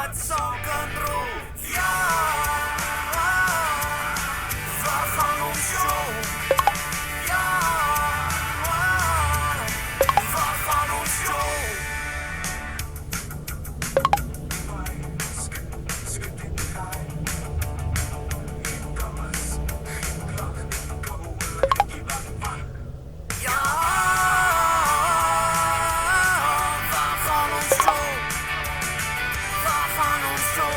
wat rock'n'roll. Ja, waar gaan ons show? Ja, waar gaan ons show? Ja, waar gaan ons show? Waar gaan ons show?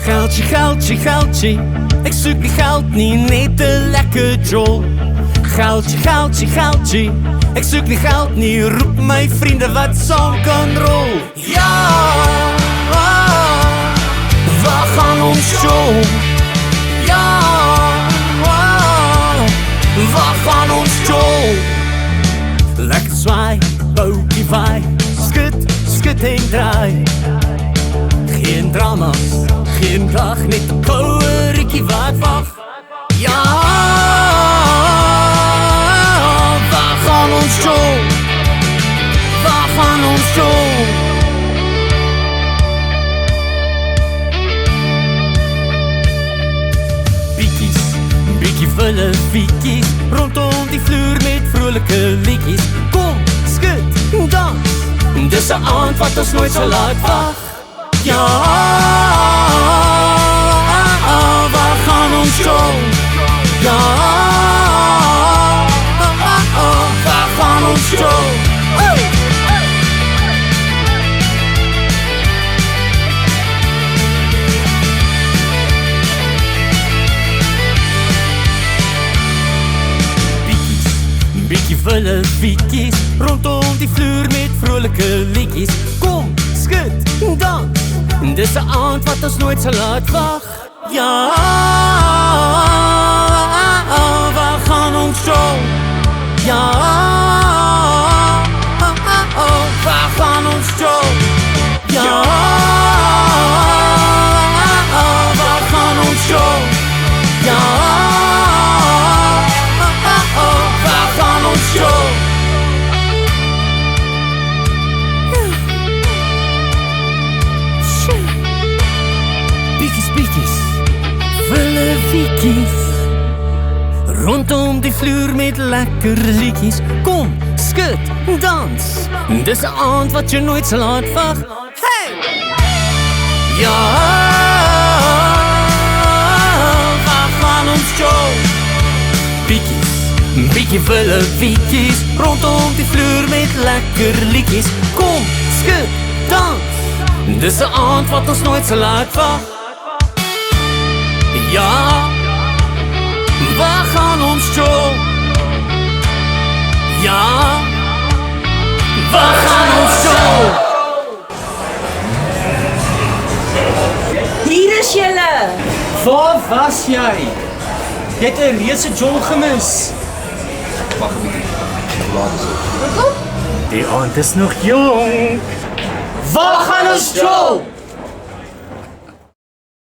Geldje, geldje, geldje, ik zoek niet geld, niet net te lekker jol. Geldje, geldje, geldje, ik zoek niet geld, niet roep mijn vrienden wat rock'n'roll. Ja, waar gaan ons show? Ja, waar gaan ons show? Lekker zwaai, bootje vaai, skut, skut en draai. Geen drama's, geen dag, net een koude rikkie wat wacht. Ja, waar gaan ons show? Waar gaan ons show? Biekies, biekie vullen biekies, rondom die vloer met vrolijke liedjes. Kom, skut, dans, dis een aand wat ons nooit zal laat wacht. Ja, waar gaan ons show? Ja, waar gaan ons show? Biekies, biekie vullen biekies, rondom die vloer met vrolijke liedjes. Kom, skut, dans. Dis een aand wat ons nooit zal laat wacht. Ja, waar gaan ons show? Ja, waar gaan ons show? Ja, waar gaan ons show? Ja, waar gaan ons show? Biekies, biekies, vulle wiekies, rondom die vloer met lekker liedjes. Kom, skut, dans, dis een aand wat je nooit zal laat wacht. Hey! Ja, waar gaan ons show? Biekies, biekie vulle wiekies, rondom die vloer met lekker liedjes. Kom, skut, dans, dis een aand wat ons nooit zal laat wacht. Ja, waar gaan ons show? Ja, waar gaan ons show? Hier is julle! Waar was jy? Jy het 'n reuse jol gemis. Wag 'n bietjie. Hoe laat is dit? Die aand is nog jong. Waar gaan ons jol?